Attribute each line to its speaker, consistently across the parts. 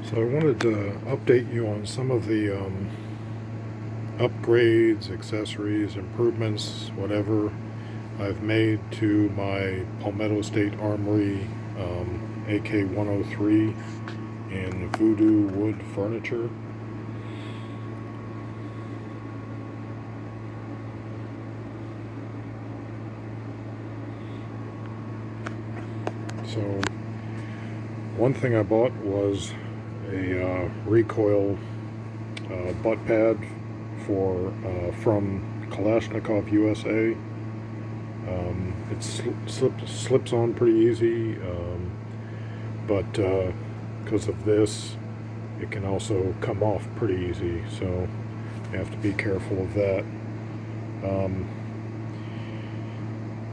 Speaker 1: So I wanted to update you on some of the upgrades, accessories, improvements, whatever I've made to my Palmetto State Armory AK-103 in Voodoo wood furniture. So one thing I bought was a recoil butt pad from Kalashnikov USA. It slips on pretty easy, but because of this, it can also come off pretty easy, so you have to be careful of that.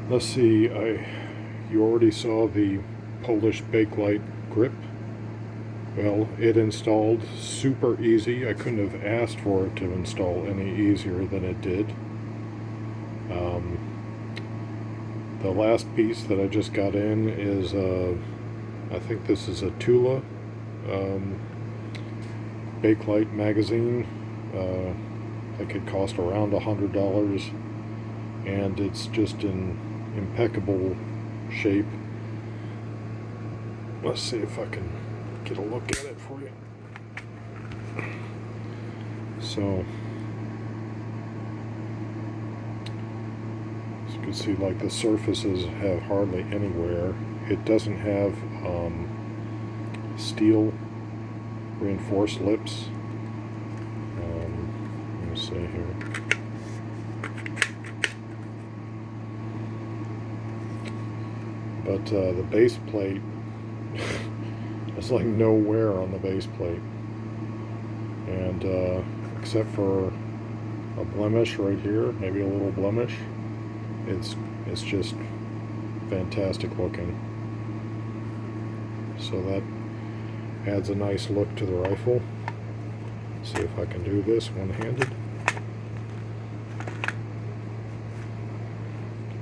Speaker 1: Let's see, you already saw the Polish Bakelite grip. Well, it installed super easy. I couldn't have asked for it to install any easier than it did. The last piece that I just got in is, I think this is a Tula Bakelite Magazine. I think it cost around $100, and it's just in impeccable shape. Let's see if I can get a look at it for you. So, as you can see, like, the surfaces have hardly any wear. It doesn't have steel reinforced lips. Let me see here. But the base plate, there's like no wear on the base plate, and except for a blemish right here, maybe a little blemish, it's just fantastic looking. So that adds a nice look to the rifle. Let's see if I can do this one-handed.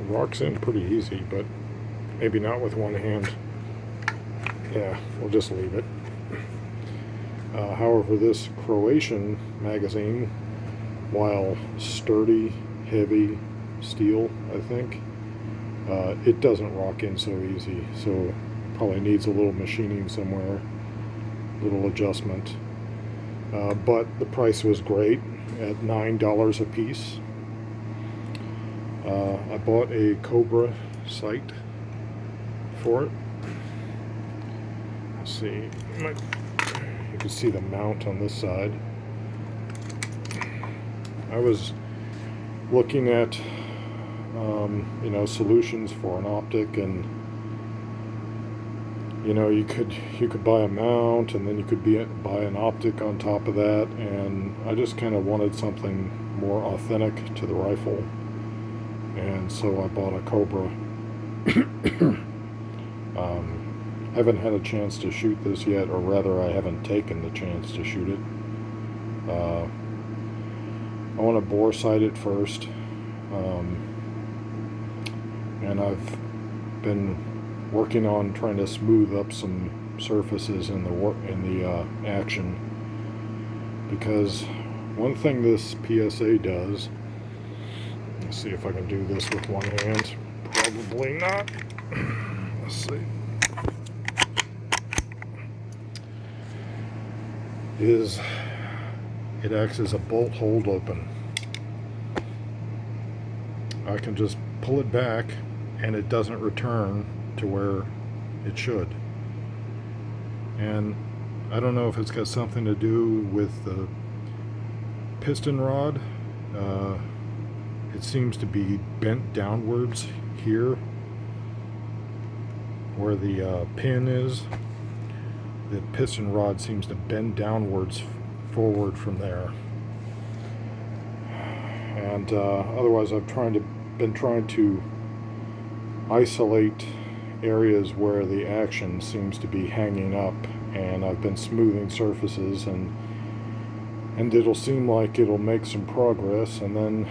Speaker 1: It rocks in pretty easy, but maybe not with one hand. Yeah, we'll just leave it. However, this Croatian magazine, while sturdy, heavy steel, I think, it doesn't rock in so easy, so probably needs a little machining somewhere, little adjustment. But the price was great at $9 a piece. I bought a Cobra sight for it. Let's see, you can see the mount on this side. I was looking at solutions for an optic, and you could buy a mount, and then you could buy an optic on top of that, and I just kind of wanted something more authentic to the rifle, and so I bought a Cobra. Haven't had a chance to shoot this yet, or rather I haven't taken the chance to shoot it. I want to bore sight it first, and I've been working on trying to smooth up some surfaces in the action, because one thing this PSA does, let's see if I can do this with one hand, probably not, let's see, is it acts as a bolt hold open. I can just pull it back and it doesn't return to where it should. And I don't know if it's got something to do with the piston rod. It seems to be bent downwards here where the pin is. The piston rod seems to bend downwards forward from there. And otherwise I've been trying to isolate areas where the action seems to be hanging up, and I've been smoothing surfaces, and it'll seem like it'll make some progress, and then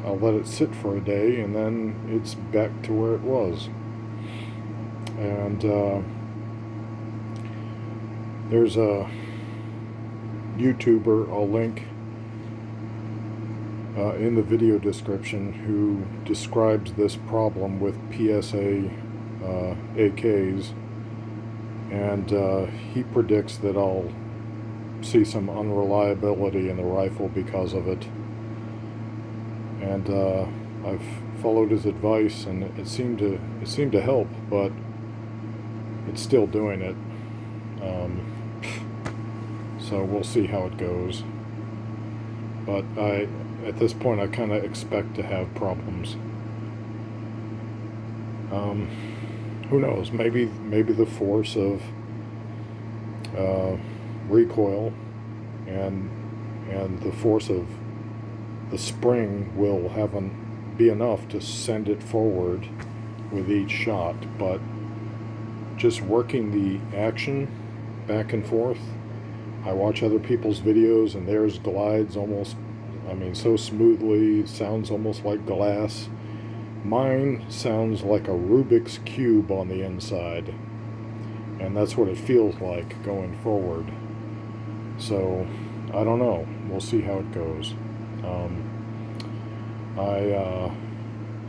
Speaker 1: I'll let it sit for a day, and then it's back to where it was. And There's a YouTuber, I'll link in the video description, who describes this problem with PSA AKs, and he predicts that I'll see some unreliability in the rifle because of it. And I've followed his advice, and it seemed to help, but it's still doing it. So we'll see how it goes. But at this point, I kind of expect to have problems. Who knows? Maybe the force of recoil and the force of the spring will be enough to send it forward with each shot. But just working the action back and forth, I watch other people's videos, and theirs glides almost, so smoothly, sounds almost like glass. Mine sounds like a Rubik's Cube on the inside, and that's what it feels like going forward. So, I don't know. We'll see how it goes.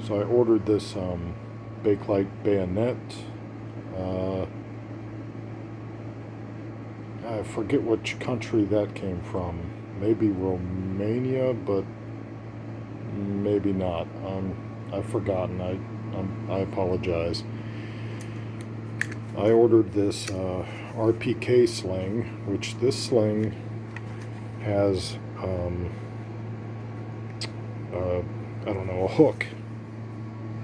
Speaker 1: So I ordered this Bakelite bayonet. I forget which country that came from. Maybe Romania, but maybe not. I've forgotten. I apologize. I ordered this Rpk Sling, which this sling has a hook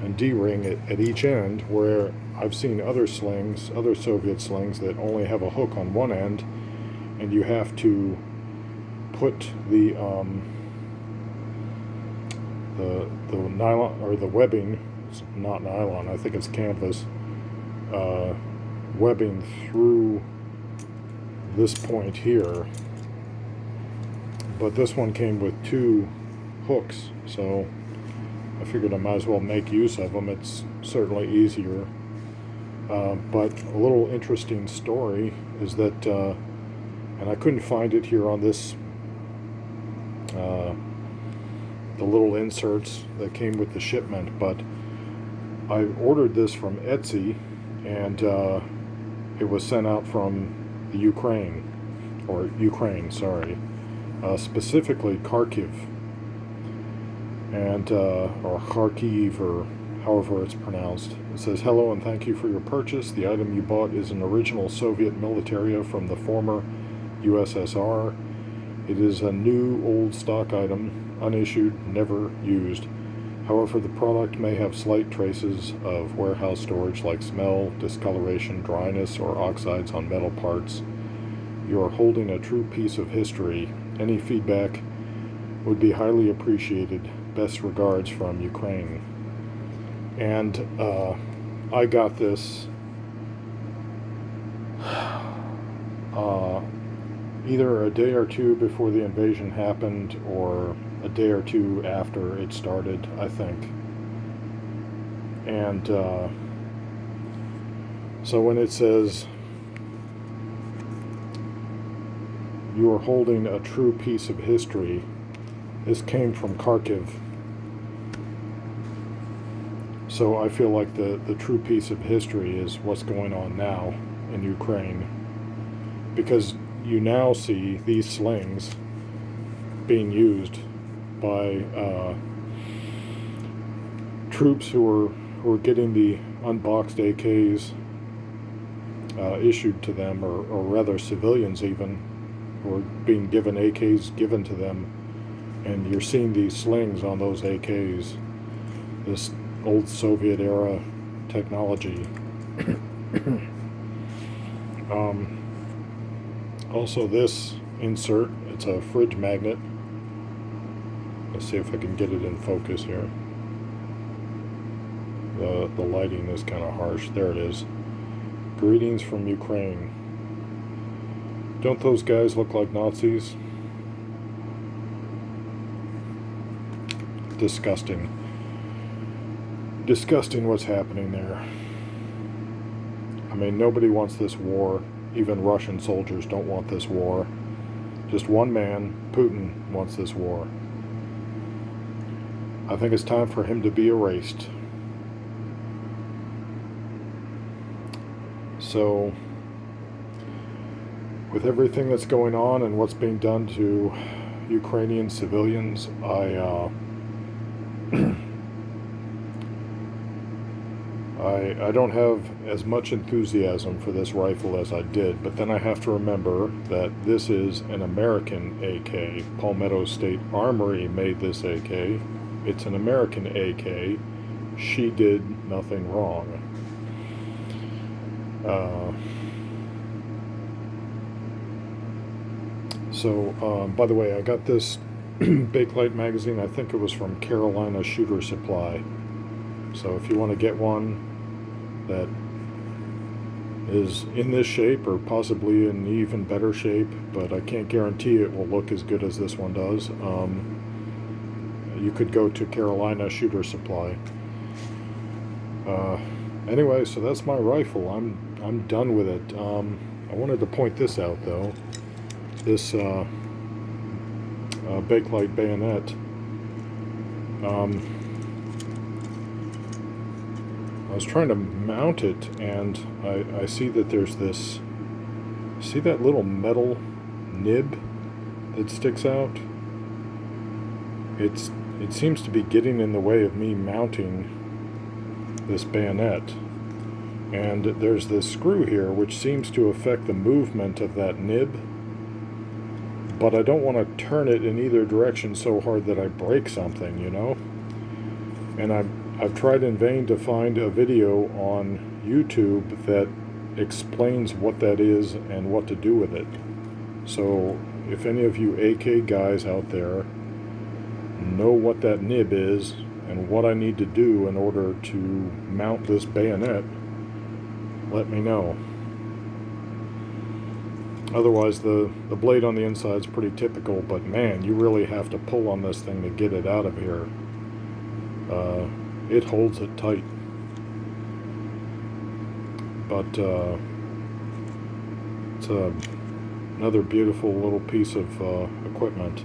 Speaker 1: and D-ring at each end, where I've seen other Soviet slings that only have a hook on one end, and you have to put the nylon, or the webbing, it's not nylon, I think it's canvas, webbing through this point here. But this one came with two hooks, so I figured I might as well make use of them. It's certainly easier. But a little interesting story is that, and I couldn't find it here on this, the little inserts that came with the shipment, but I ordered this from Etsy, and it was sent out from the Ukraine, sorry, specifically Kharkiv, and or Kharkiv, or however it's pronounced. It says, "Hello and thank you for your purchase. The item you bought is an original Soviet militaria from the former USSR. It is a new old stock item, unissued, never used. However, the product may have slight traces of warehouse storage like smell, discoloration, dryness, or oxides on metal parts. You are holding a true piece of history. Any feedback would be highly appreciated. Best regards from Ukraine." And I got this either a day or two before the invasion happened, or a day or two after it started, I think. And so when it says, "You are holding a true piece of history," this came from Kharkiv. So I feel like the true piece of history is what's going on now in Ukraine, because you now see these slings being used by troops who are getting the unboxed AKs issued to them, or rather civilians even, who are being given AKs given to them, and you're seeing these slings on those AKs, this old Soviet era technology. Also, this insert, it's a fridge magnet. Let's see if I can get it in focus here. The lighting is kind of harsh. There it is. "Greetings from Ukraine." Don't those guys look like Nazis? Disgusting. Disgusting what's happening there. I mean, nobody wants this war. even Russian soldiers don't want this war. Just one man, Putin, wants this war. I think it's time for him to be erased. So, with everything that's going on and what's being done to Ukrainian civilians, I don't have as much enthusiasm for this rifle as I did, but then I have to remember that this is an American AK. Palmetto State Armory made this AK. It's an American AK. She did nothing wrong. By the way, I got this Bakelite Magazine. I think it was from Carolina Shooter Supply. So if you want to get one that is in this shape or possibly in even better shape, but I can't guarantee it will look as good as this one does, you could go to Carolina Shooter Supply. Anyway, so that's my rifle. I'm done with it. I wanted to point this out though. This Bakelite bayonet. I was trying to mount it, and I see that there's this. See that little metal nib that sticks out? It seems to be getting in the way of me mounting this bayonet. And there's this screw here which seems to affect the movement of that nib, but I don't want to turn it in either direction so hard that I break something, you know? And I've tried in vain to find a video on YouTube that explains what that is and what to do with it. So if any of you AK guys out there know what that nib is and what I need to do in order to mount this bayonet, let me know. Otherwise, the blade on the inside is pretty typical, but man, you really have to pull on this thing to get it out of here. It holds it tight. But it's another beautiful little piece of equipment.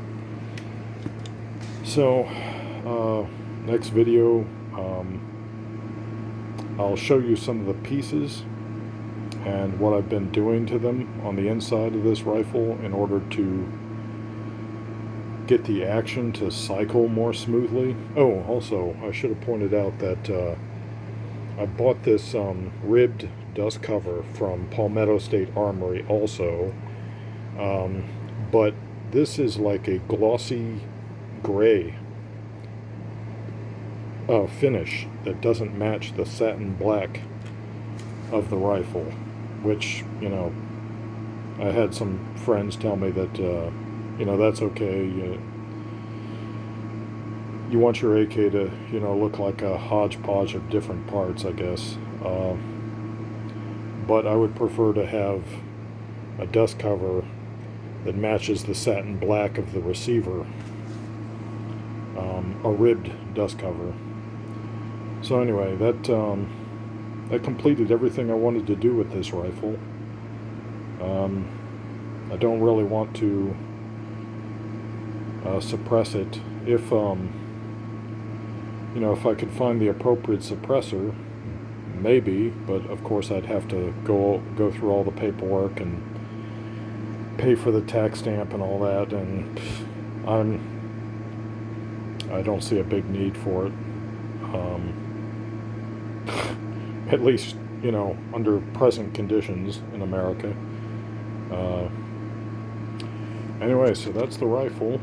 Speaker 1: So, next video, I'll show you some of the pieces and what I've been doing to them on the inside of this rifle in order to get the action to cycle more smoothly. Oh, also, I should have pointed out that I bought this ribbed dust cover from Palmetto State Armory also, but this is like a glossy gray finish that doesn't match the satin black of the rifle, which, you know, I had some friends tell me that you know, that's okay. You want your AK to, you know, look like a hodgepodge of different parts, I guess. But I would prefer to have a dust cover that matches the satin black of the receiver. A ribbed dust cover. So anyway, that completed everything I wanted to do with this rifle. I don't really want to suppress it. If you know, if I could find the appropriate suppressor, maybe, but of course I'd have to go through all the paperwork and pay for the tax stamp and all that, and I don't see a big need for it. At least, you know, under present conditions in America. Anyway, so that's the rifle.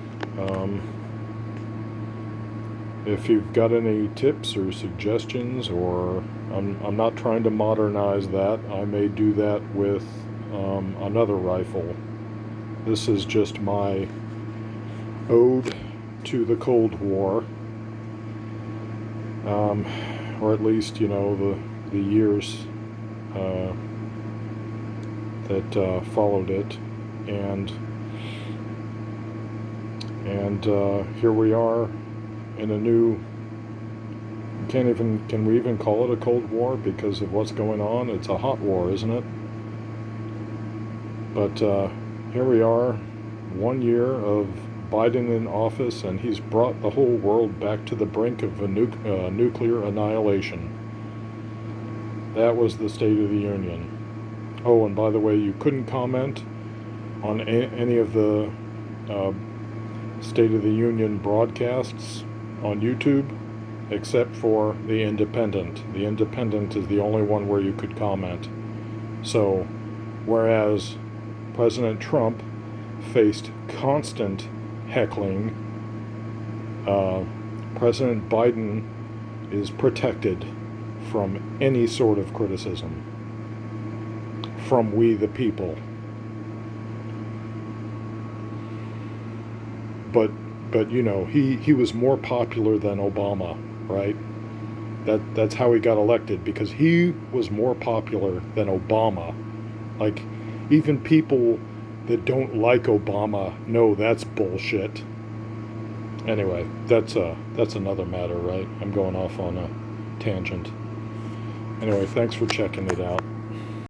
Speaker 1: If you've got any tips or suggestions, or I'm not trying to modernize that. I may do that with another rifle. This is just my ode to the Cold War, or at least, you know, the years that followed it, and here we are in a new, can we even call it a Cold War because of what's going on? It's a hot war, isn't it? But here we are, 1 year of Biden in office, and he's brought the whole world back to the brink of a nuclear annihilation. That was the State of the Union. Oh, and by the way, you couldn't comment on any of the State of the Union broadcasts on YouTube, except for The Independent. The Independent is the only one where you could comment. So, whereas President Trump faced constant heckling, President Biden is protected from any sort of criticism from we the people. But you know, he was more popular than Obama, right? That's how he got elected, because he was more popular than Obama. Like, even people that don't like Obama know that's bullshit. Anyway, that's another matter, right? I'm going off on a tangent. Anyway, thanks for checking it out.